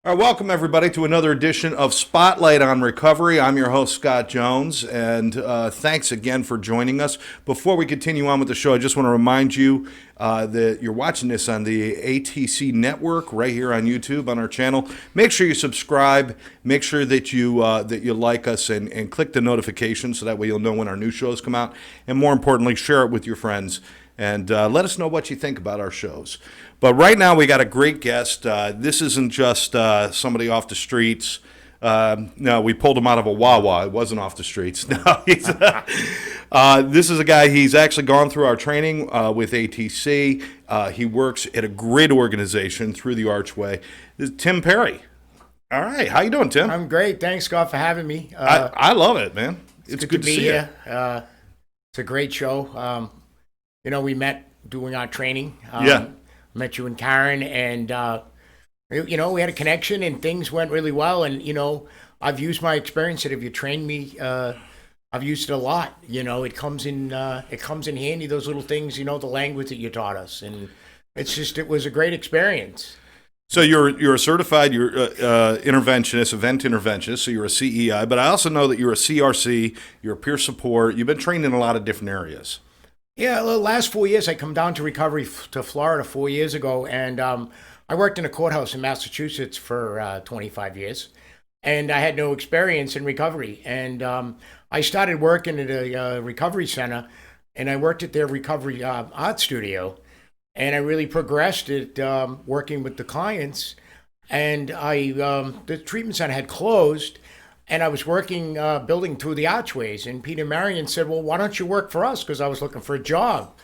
All right, welcome everybody to another edition of Spotlight on Recovery. I'm your host, Scott Jones, and thanks again for joining us. Before we continue on with the show, I just want to remind you that you're watching this on the ATC network right here on YouTube on our channel. Make sure you subscribe. Make sure that you like us and click the notification so that way you'll know when our new shows come out. And more importantly, share it with your friends and let us know what you think about our shows. But right now we got a great guest. This isn't just somebody off the streets. No, we pulled him out of a Wawa. It wasn't off the streets. No, this is a guy. He's actually gone through our training with ATC. He works at a great organization through the Archway. This is Tim Perry. All right, how you doing, Tim? I'm great. Thanks, Scott, for having me. I love it, man. It's good to be see here. It's a great show. We met doing our training. Yeah. Met you and Karen, and we had a connection, and things went really well. And I've used my experience that if you train me, I've used it a lot. It comes in handy. Those little things, the language that you taught us, and it was a great experience. So you're a certified interventionist, event interventionist. So you're a CEI, but I also know that you're a CRC. You're a peer support. You've been trained in a lot of different areas. Yeah, the last 4 years, I come down to recovery to Florida 4 years ago, and I worked in a courthouse in Massachusetts for 25 years, and I had no experience in recovery. And I started working at a recovery center, and I worked at their recovery art studio, and I really progressed at working with the clients. And the treatment center had closed, and I was working, building through the archways. And Peter Marion said, well, why don't you work for us? Because I was looking for a job.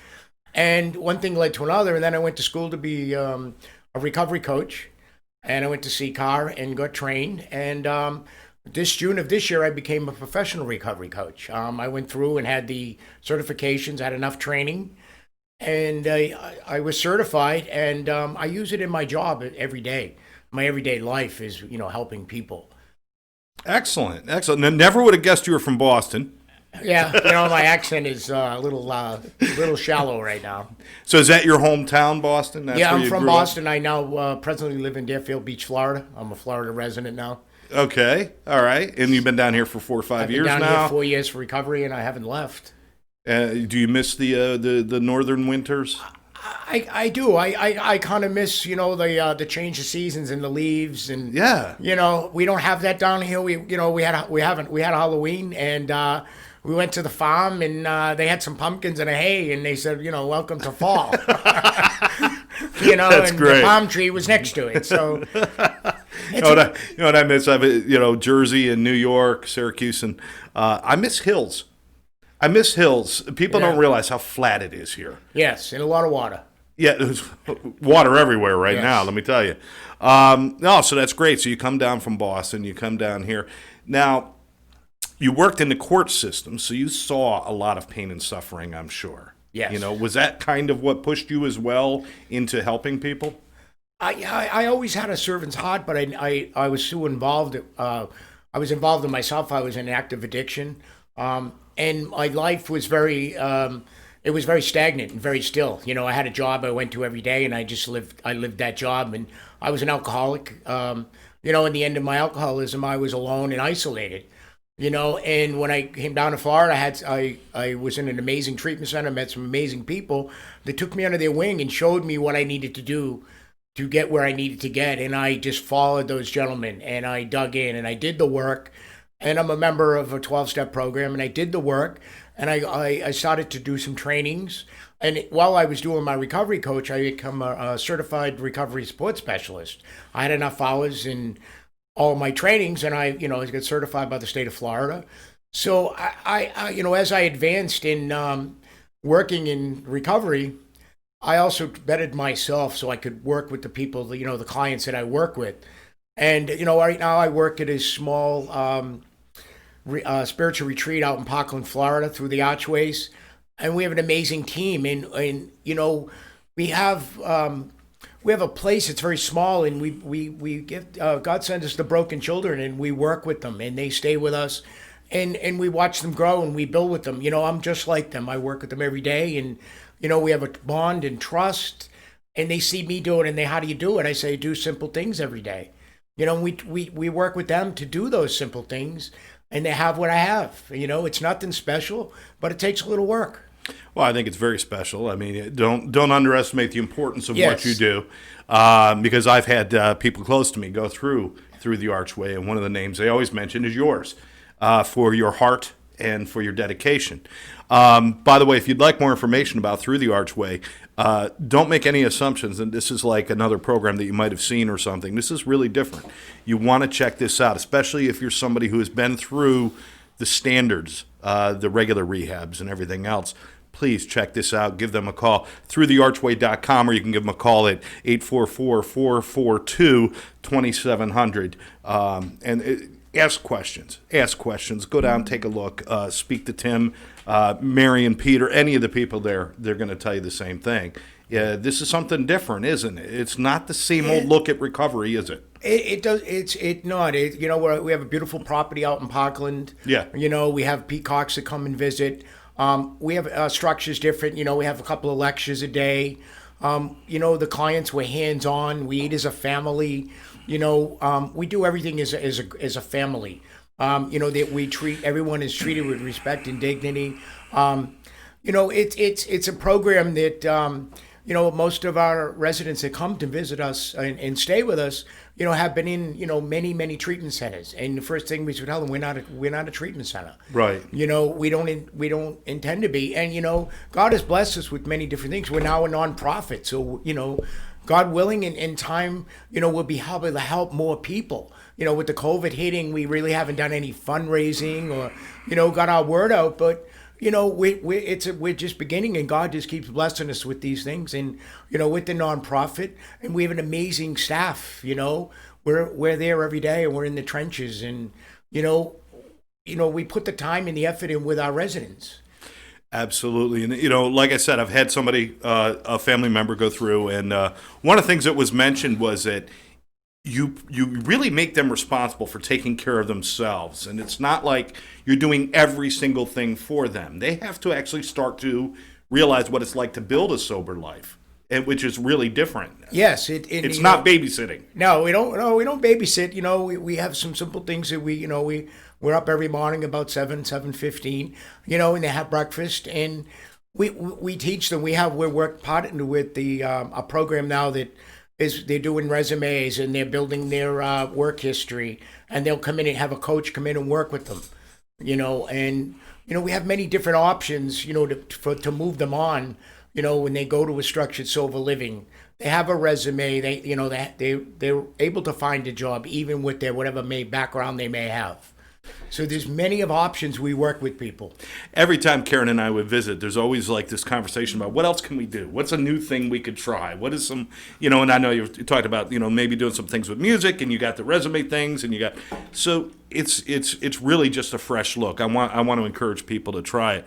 And one thing led to another. And then I went to school to be a recovery coach. And I went to CCAR and got trained. And this June of this year, I became a professional recovery coach. I went through and had the certifications, had enough training. And I was certified. And I use it in my job every day. My everyday life is, helping people. Excellent. Never would have guessed you were from Boston. Yeah, my accent is a little shallow right now. So is that your hometown, Boston? That's Yeah, where I'm you from grew up? Boston. I now presently live in Deerfield Beach, Florida. I'm a Florida resident now. Okay, all right. And you've been down here for 4 or 5 I've been years down now? here 4 years for recovery, and I haven't left. Do you miss the northern winters? I do. I kind of miss, the change of seasons and the leaves, and Yeah. we don't have that down here. We had a Halloween, and we went to the farm, and they had some pumpkins and a hay, and they said, welcome to fall. That's and great. the palm tree was next to it. So You know what I miss? Jersey and New York, Syracuse, and I miss hills. People Yeah. don't realize how flat it is here. yes, and a lot of water. Yeah, there's water everywhere right Yes. now, let me tell you. No, so that's great. So you come down from Boston, you come down here. Now, you worked in the court system, so you saw a lot of pain and suffering, I'm sure. Yes. Was that kind of what pushed you as well into helping people? I always had a servant's heart, but I was so involved. I was involved in myself. I was in active addiction, and my life was it was very stagnant and very still. I had a job I went to every day, and I lived that job, and I was an alcoholic. In the end of my alcoholism, I was alone and isolated. And when I came down to Florida, I was in an amazing treatment center, met some amazing people that took me under their wing and showed me what I needed to do to get where I needed to get. And I just followed those gentlemen, and I dug in, and I did the work. And I'm a member of a 12-step program, and I did the work, and I started to do some trainings. And while I was doing my recovery coach, I became a certified recovery support specialist. I had enough hours in all my trainings, and I got certified by the state of Florida. So I as I advanced in working in recovery, I also bettered myself so I could work with the people, the clients that I work with. And, right now I work at a small spiritual retreat out in Parkland, Florida through the Archways. And we have an amazing team. And we have a place that's very small, and we give, God sends us the broken children, and we work with them, and they stay with us. And we watch them grow, and we build with them. I'm just like them. I work with them every day, and we have a bond and trust, and they see me do it, and how do you do it? I say, do simple things every day. You know, we work with them to do those simple things, and they have what I have. You know, it's nothing special, but it takes a little work. Well, I think it's very special. I mean, don't underestimate the importance of what Yes. you do, because I've had people close to me go through the Archway, and one of the names they always mention is yours, for your heart and for your dedication. By the way, if you'd like more information about Through the Archway, don't make any assumptions. And this is like another program that you might have seen or something. This is really different. You want to check this out, especially if you're somebody who has been through the standards, the regular rehabs and everything else. Please check this out. Give them a call, throughthearchway.com, or you can give them a call at 844-442-2700. Ask questions. Ask questions. Go down, take a look, speak to Tim, Mary, and Peter, any of the people there. They're going to tell you the same thing. Yeah, this is something different, isn't it? It's not the same old look at recovery, is it? It does. It not. You know, we have a beautiful property out in Parkland. Yeah. You know, we have peacocks that come and visit. We have structures different. You know, we have a couple of lectures a day. You know, the clients, we're hands on. We eat as a family. You know, we do everything as a family. You know, that we treat everyone is treated with respect and dignity. You know, it's a program that you know, most of our residents that come to visit us and stay with us, you know, have been in, you know, many treatment centers. And the first thing we should tell them, we're not a treatment center. Right. You know, we don't intend to be. And you know, God has blessed us with many different things. We're now a nonprofit, so you know, God willing, in time, you know, we'll be able to help more people. You know, with the COVID hitting, we really haven't done any fundraising or, you know, got our word out, but. You know, we're just beginning, and God just keeps blessing us with these things, and you know, with the nonprofit, and we have an amazing staff. You know, we're there every day, and we're in the trenches, and you know, we put the time and the effort in with our residents. Absolutely. And, you know, like I said, I've had somebody, a family member go through, and one of the things that was mentioned was that you really make them responsible for taking care of themselves. And it's not like you're doing every single thing for them. They have to actually start to realize what it's like to build a sober life, and which is really different. Yes, It's you not know, babysitting. No, we don't. No, we don't babysit. You know, we have some simple things that we're up every morning about 7:15. You know, and they have breakfast, and we teach them. We're partnered with a program now that is they're doing resumes and they're building their work history, and they'll come in and have a coach come in and work with them. You know, and you know, we have many different options. You know, to move them on. You know, when they go to a structured sober living, they have a resume. They're able to find a job even with their whatever background they may have. So there's many of options we work with people. Every time Karen and I would visit, there's always like this conversation about what else can we do? What's a new thing we could try? What is some, you know, and I know you talked about, you know, maybe doing some things with music, and you got the resume things, and you got, so it's really just a fresh look. I want to encourage people to try it.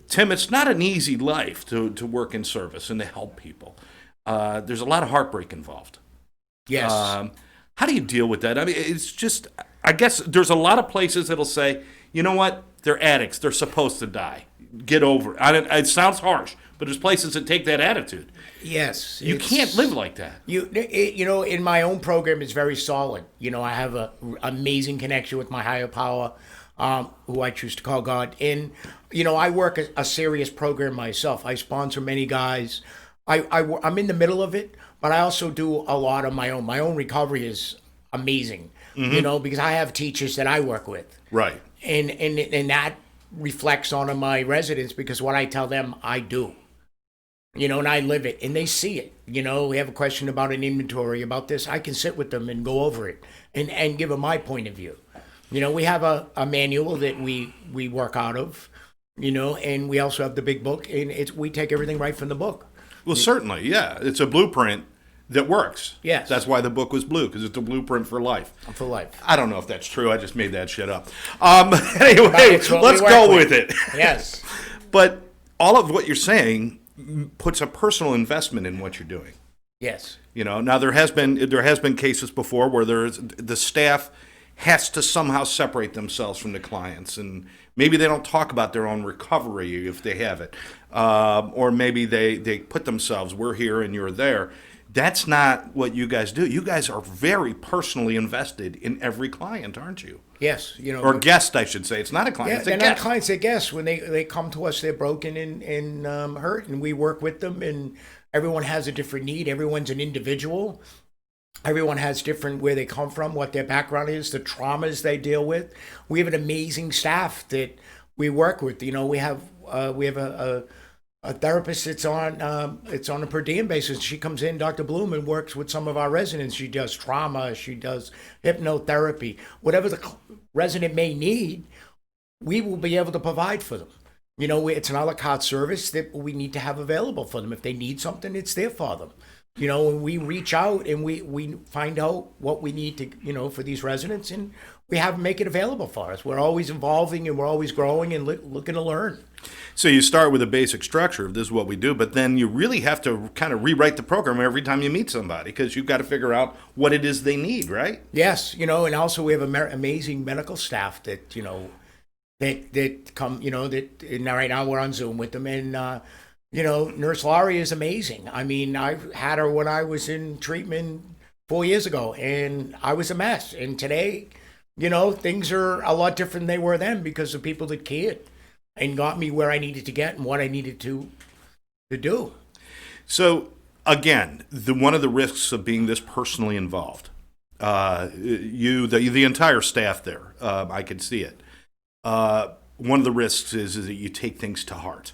Tim, it's not an easy life to work in service and to help people. There's a lot of heartbreak involved. Yes. How do you deal with that? I mean, it's just, I guess there's a lot of places that'll say, you know what, they're addicts, they're supposed to die. Get over it. It sounds harsh, but there's places that take that attitude. Yes. You can't live like that. You know, in my own program, it's very solid. You know, I have a amazing connection with my higher power, who I choose to call God. And, you know, I work a serious program myself. I sponsor many guys. I'm in the middle of it, but I also do a lot of my own. My own recovery is amazing, you know, because I have teachers that I work with. Right. And that reflects on my residents, because what I tell them, I do. You know, and I live it, and they see it. You know, we have a question about an inventory, about this. I can sit with them and go over it and give them my point of view. You know, we have a manual that we work out of, you know, and we also have the big book, and we take everything right from the book. Well, certainly, yeah. It's a blueprint that works. Yes. That's why the book was blue, because it's a blueprint for life. For life. I don't know if that's true. I just made that shit up. Anyway, It's what we let's work go with it. Yes. But all of what you're saying puts a personal investment in what you're doing. Yes. You know, now there has been cases before where the staff has to somehow separate themselves from the clients, and maybe they don't talk about their own recovery if they have it, or maybe they put themselves, we're here and you're there. That's not what you guys do. You guys are very personally invested in every client, aren't you? Yes, Or guest, I should say. It's not a client, yeah, it's a they're not guest. clients, they're guests. When they come to us, they're broken and hurt, and we work with them. And everyone has a different need. Everyone's an individual. Everyone has different where they come from, what their background is, the traumas they deal with. We have an amazing staff that we work with. We have a therapist that's on it's on a per diem basis. She comes in, Dr. Bloom, and works with some of our residents. She does trauma, she does hypnotherapy, whatever the resident may need. We will be able to provide for them. It's an a la carte service that we need to have available for them. If they need something, it's there for them. And we reach out and we find out what we need to, for these residents, and we have them make it available for us. We're always evolving and we're always growing and looking to learn. So you start with a basic structure of this is what we do, but then you really have to kind of rewrite the program every time you meet somebody because you've got to figure out what it is they need, right? Yes, and also we have amazing medical staff that, that come, and right now we're on Zoom with them. And, Nurse Laurie is amazing. I mean, I had her when I was in treatment 4 years ago, and I was a mess. And today, things are a lot different than they were then because of people that cared and got me where I needed to get and what I needed to do. So, again, one of the risks of being this personally involved, the entire staff there, I can see it. One of the risks is that you take things to heart.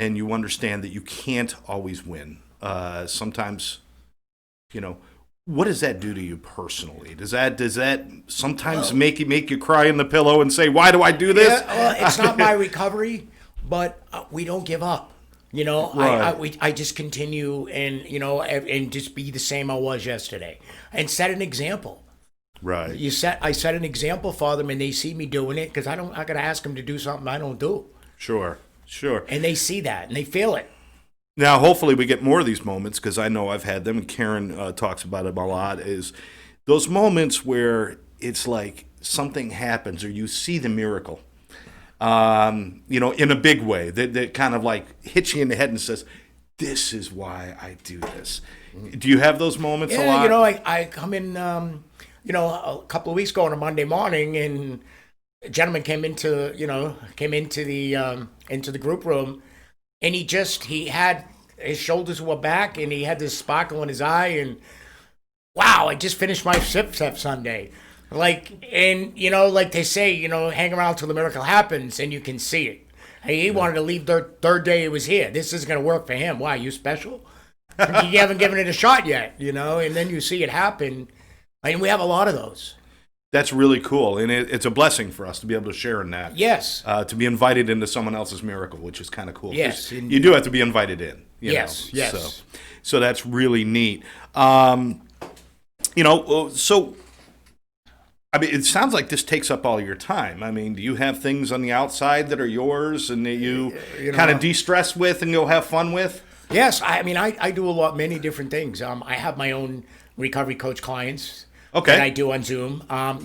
And you understand that you can't always win. Sometimes, what does that do to you personally? Does that sometimes make you cry in the pillow and say, "Why do I do this?" Yeah, well, it's not my recovery, but we don't give up. Right. I just continue and just be the same I was yesterday and set an example. Right. I set an example for them, and they see me doing it because I gotta ask them to do something I don't do. Sure. And they see that and they feel it. Now, hopefully, we get more of these moments because I know I've had them, and Karen talks about it a lot. Is those moments where it's like something happens or you see the miracle, in a big way that kind of like hits you in the head and says, "This is why I do this." Do you have those moments a lot? I come in, a couple of weeks ago on a Monday morning, and a gentleman came into the group room, and he had his shoulders were back and he had this sparkle in his eye, and wow, I just finished my Sip Sunday. Like they say, hang around till the miracle happens, and you can see it. Hey, he wanted to leave the third day he was here. This isn't going to work for him. Why, you special? You haven't given it a shot yet, and then you see it happen. And we have a lot of those. That's really cool, and it's a blessing for us to be able to share in that. Yes. To be invited into someone else's miracle, which is kind of cool. Yes. You do have to be invited in. Yes. So that's really neat. So, I mean, it sounds like this takes up all your time. I mean, do you have things on the outside that are yours and that you kind of de-stress with and you'll have fun with? Yes. I do many different things. I have my own recovery coach clients. Okay. That I do on Zoom. I'm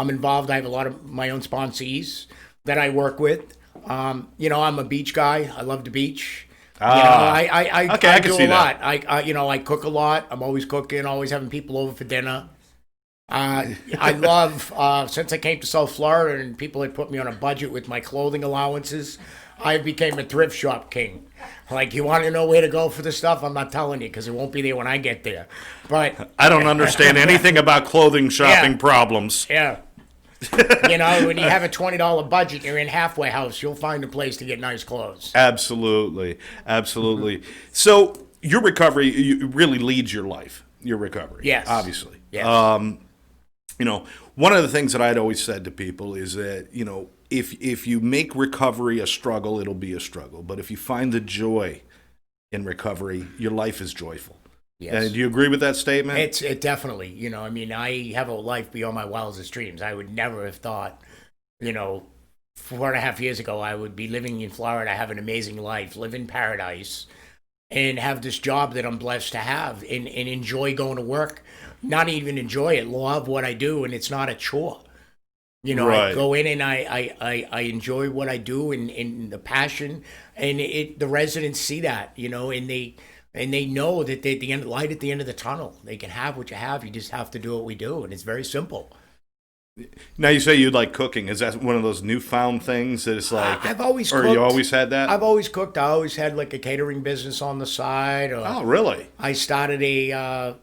involved. I have a lot of my own sponsees that I work with. I'm a beach guy. I love the beach. I do a lot. I cook a lot. I'm always cooking, always having people over for dinner. I love, since I came to South Florida and people had put me on a budget with my clothing allowances, I became a thrift shop king. Like, you want to know where to go for the stuff? I'm not telling you because it won't be there when I get there. But I don't understand anything about clothing shopping problems. Yeah. When you have a $20 budget, you're in Halfway House, you'll find a place to get nice clothes. Absolutely. So your recovery really leads your life, your recovery. Yes. Obviously. Yes. One of the things that I'd always said to people is that, if you make recovery a struggle, it'll be a struggle. But if you find the joy in recovery, your life is joyful. Yes. Do you agree with that statement? It definitely, I have a life beyond my wildest dreams. I would never have thought, 4.5 years ago, I would be living in Florida, have an amazing life, live in paradise, and have this job that I'm blessed to have and enjoy going to work. Not even enjoy it, love what I do, and it's not a chore. Right. I go in and I enjoy what I do and the passion, and the residents see that, and and they know that they the end light at the end of the tunnel. They can have what you have. You just have to do what we do, and it's very simple. Now you say you like cooking. Is that one of those newfound things that it's like? I've always or cooked. you always had that? I've always cooked. I always had like a catering business on the side. Or Oh, really? I started a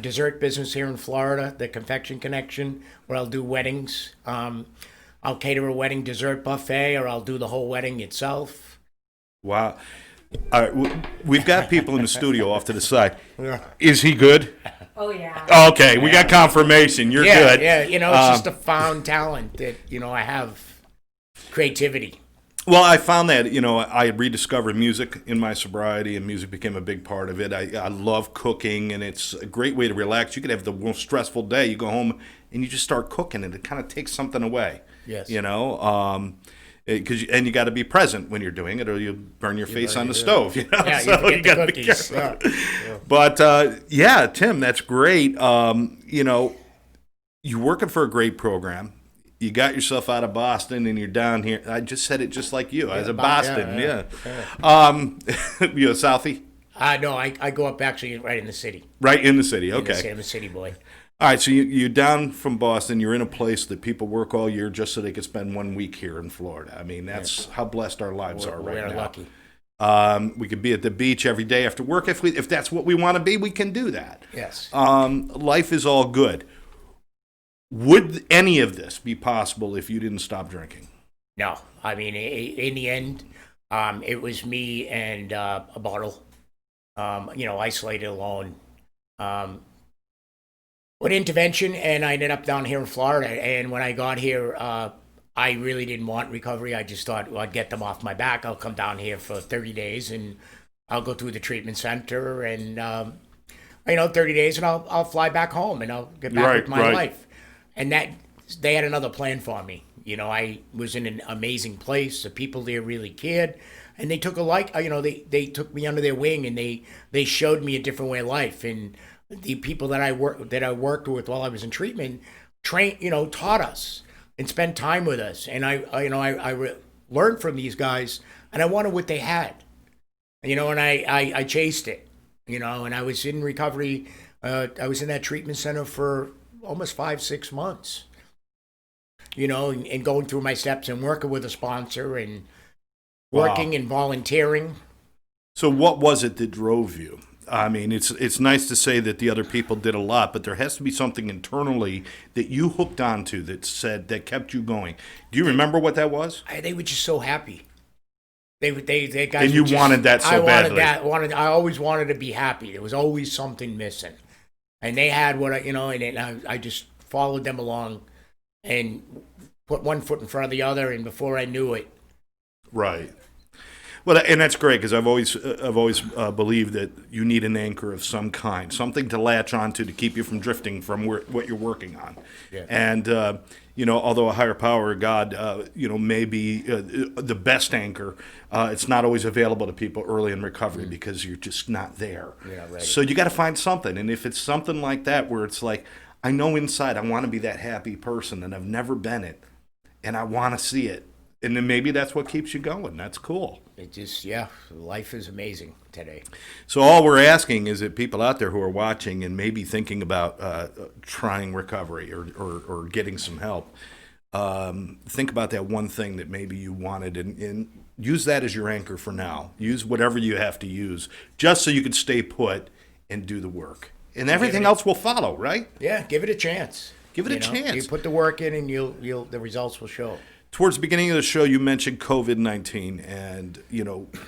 dessert business here in Florida, the Confection Connection, where I'll do weddings. I'll cater a wedding dessert buffet, or I'll do the whole wedding itself. Wow. All right, we've got people in the studio off to the side. Yeah. Is he good? Oh yeah. Okay, we got confirmation. You're Yeah, good. yeah. You know, it's just a found talent that I have creativity. Well, I found that, I had rediscovered music in my sobriety, and music became a big part of it. I love cooking, and it's a great way to relax. You could have the most stressful day. You go home, and you just start cooking, and it kind of takes something away. Yes. And you got to be present when you're doing it, or you burn your face on the stove. Yeah, So you forget gotta the be cookies. careful. Yeah. But Tim, that's great. You're working for a great program. You got yourself out of Boston, and you're down here. I just said it just like you. I was in Boston. Yeah. You a Southie? No, I go up actually right in the city. Right in the city. In the Okay. city. I'm a city boy. All right, so you're down from Boston. You're in a place that people work all year just so they could spend 1 week here in Florida. I mean, that's how blessed our lives are right We're now. lucky. We could be at the beach every day after work. If that's what we want to be, we can do that. Yes. Life is all good. Would any of this be possible if you didn't stop drinking? No, I mean, in the end, it was me and a bottle. Isolated alone. With intervention, and I ended up down here in Florida. And when I got here, I really didn't want recovery. I just thought, well, I'd get them off my back. I'll come down here for 30 days, and I'll go through the treatment center, and 30 days, and I'll fly back home, and I'll get back with my life. And that they had another plan for me. I was in an amazing place. The people there really cared, and they took they took me under their wing, and they showed me a different way of life. And the people that I worked with while I was in treatment taught us and spent time with us. And I learned from these guys, and I wanted what they had, and I chased it, and I was in recovery. I was in that treatment center for almost 5-6 months, and going through my steps and working with a sponsor and working and volunteering. So what was it that drove you? I mean, it's nice to say that the other people did a lot, but there has to be something internally that you hooked onto that kept you going. Do you remember what that was? They were just so happy. They guys. And you wanted that so badly. I always wanted to be happy. There was always something missing, and they had what I just followed them along, and put one foot in front of the other, and before I knew it. Right. Well, and that's great because I've always believed that you need an anchor of some kind, something to latch onto to keep you from drifting from what you're working on. Yeah. And although a higher power, God, may be the best anchor, it's not always available to people early in recovery because you're just not there. You're not ready. So you got to find something, and if it's something like that where it's like, I know inside I want to be that happy person, and I've never been it, and I want to see it. And then maybe that's what keeps you going. That's cool. Life is amazing today. So all we're asking is that people out there who are watching and maybe thinking about trying recovery or getting some help, think about that one thing that maybe you wanted and use that as your anchor for now. Use whatever you have to use just so you can stay put and do the work. And everything else will follow, right? Yeah, give it a chance. Give it a chance. You put the work in, and the results will show. Towards the beginning of the show, you mentioned COVID-19, and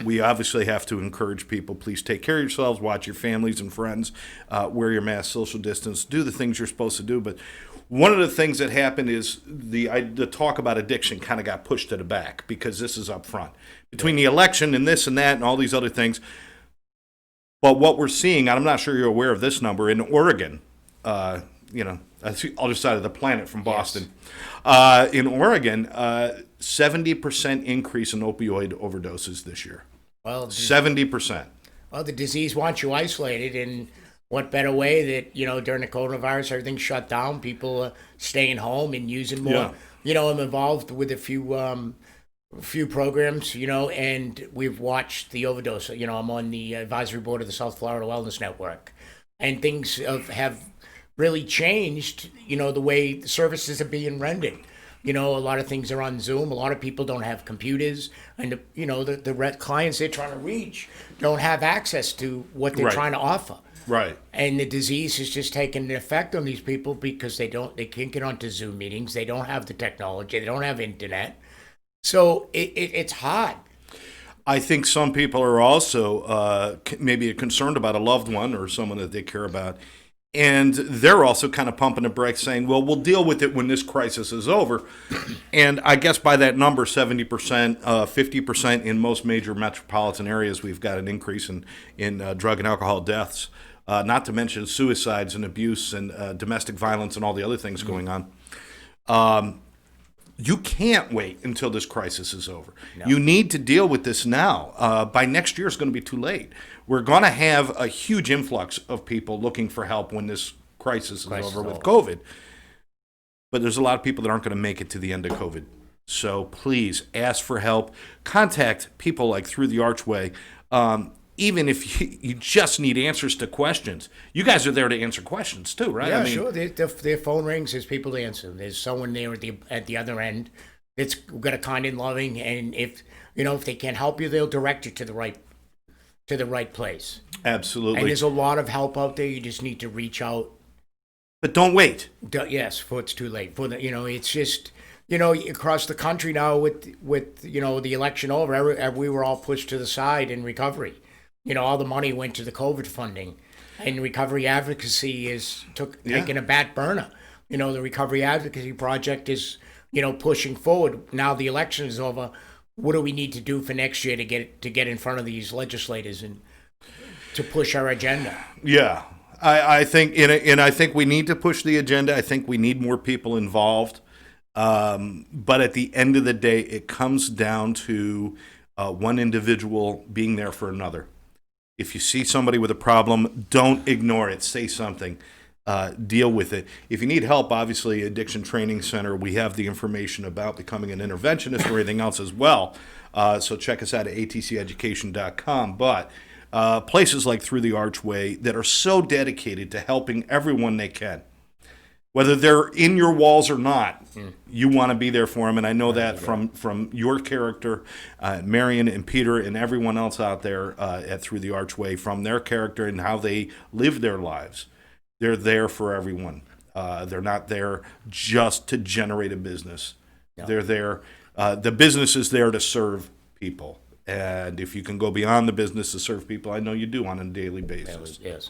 we obviously have to encourage people. Please take care of yourselves, watch your families and friends, wear your mask, social distance, do the things you're supposed to do. But one of the things that happened is the talk about addiction kind of got pushed to the back because this is up front between the election and this and that and all these other things. But what we're seeing, and I'm not sure you're aware of this number, in Oregon, that's the other side of the planet from Boston. Yes. In Oregon, 70% increase in opioid overdoses this year. Well, 70%. Well, the disease wants you isolated, and what better way that during the coronavirus, everything's shut down, people are staying home and using more. Yeah. I'm involved with a few few programs, and we've watched the overdose. I'm on the advisory board of the South Florida Wellness Network, and things have really changed. The way the services are being rendered. A lot of things are on Zoom. A lot of people don't have computers, and the clients they're trying to reach don't have access to what they're Right. trying to offer. Right. And the disease is just taking an effect on these people because they can't get onto Zoom meetings. They don't have the technology. They don't have internet. So it's hard. I think some people are also maybe concerned about a loved one or someone that they care about. And they're also kind of pumping the brakes saying, well, we'll deal with it when this crisis is over. And I guess by that number, 70%, 50% in most major metropolitan areas, we've got an increase in drug and alcohol deaths, not to mention suicides and abuse and domestic violence and all the other things going on. You can't wait until this crisis is over. No. You need to deal with this now. By next year, it's going to be too late. We're going to have a huge influx of people looking for help when this crisis is over with COVID. But there's a lot of people that aren't going to make it to the end of COVID. So please ask for help. Contact people like Through the Archway. Even if you just need answers to questions. You guys are there to answer questions too, right? Yeah, sure. Their phone rings. There's people to answer. There's someone there at the other end that's got a kind and loving. And if they can't help you, they'll direct you to the right place. Absolutely. And there's a lot of help out there. You just need to reach out. But don't wait. Yes, before it's too late. It's just across the country now with the election over, we were all pushed to the side in recovery. All the money went to the COVID funding, and recovery advocacy is taking a back burner. The recovery advocacy project is, pushing forward. Now the election is over. What do we need to do for next year to get in front of these legislators and to push our agenda? Yeah, I think, and I think we need to push the agenda. I think we need more people involved. But at the end of the day, it comes down to one individual being there for another. If you see somebody with a problem, don't ignore it. Say something. Deal with it. If you need help, obviously, Addiction Training Center, we have the information about becoming an interventionist or anything else as well. So check us out at atceducation.com. But places like Through the Archway that are so dedicated to helping everyone they can. Whether they're in your walls or not, you want to be there for them. And I know that from your character, Marion and Peter and everyone else out there at Through the Archway, from their character and how they live their lives. They're there for everyone. They're not there just to generate a business. No. They're there. The business is there to serve people. And if you can go beyond the business to serve people, I know you do on a daily basis. Yes.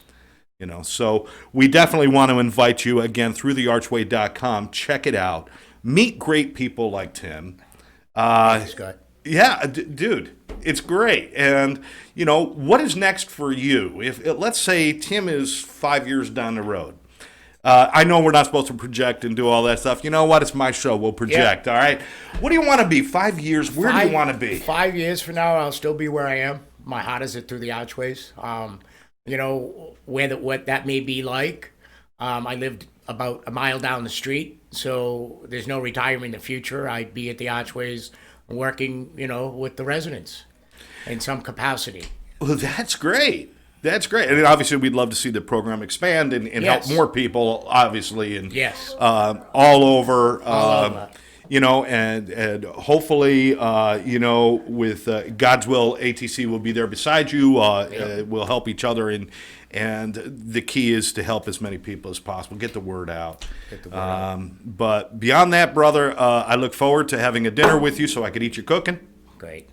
So we definitely want to invite you again, throughthearchway.com. Check it out. Meet great people like Tim. Scott. Yeah, dude, it's great. And what is next for you? If let's say Tim is 5 years down the road. I know we're not supposed to project and do all that stuff. You know what? It's my show. We'll project. Yeah. All right. What do you want to be? 5 years? Where do you want to be? 5 years from now, I'll still be where I am. My heart is at Through the Archways. What that may be like. I lived about a mile down the street, so there's no retirement in the future. I'd be at the Archways working, with the residents in some capacity. Well, that's great. That's great. And obviously, we'd love to see the program expand and help more people, obviously, and all over. And hopefully, with God's will, ATC will be there beside you. We'll help each other, and the key is to help as many people as possible. Get the word out. But beyond that, brother, I look forward to having a dinner with you so I could eat your cooking. Great.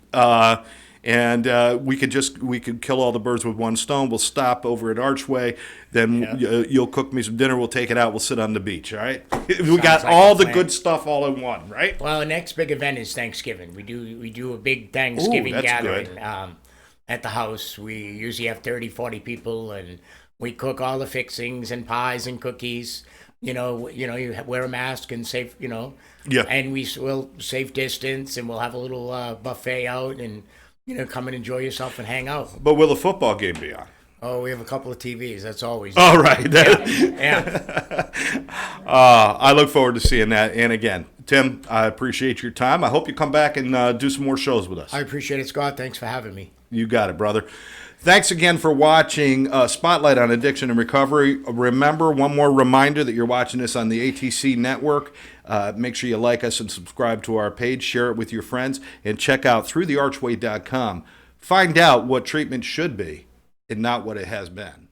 And we could kill all the birds with one stone. We'll stop over at Archway. Then you'll cook me some dinner. We'll take it out. We'll sit on the beach. All right. We got like all the good stuff all in one, right? Well, the next big event is Thanksgiving. We do a big Thanksgiving gathering at the house. We usually have 30, 40 people, and we cook all the fixings and pies and cookies. You wear a mask and safe. And we'll safe distance, and we'll have a little buffet out and. Come and enjoy yourself and hang out. But will the football game be on? Oh, we have a couple of TVs. That's always. All right. Yeah. I look forward to seeing that. And again, Tim, I appreciate your time. I hope you come back and do some more shows with us. I appreciate it, Scott. Thanks for having me. You got it, brother. Thanks again for watching Spotlight on Addiction and Recovery. Remember, one more reminder that you're watching this on the ATC network. Make sure you like us and subscribe to our page, share it with your friends, and check out throughthearchway.com. Find out what treatment should be and not what it has been.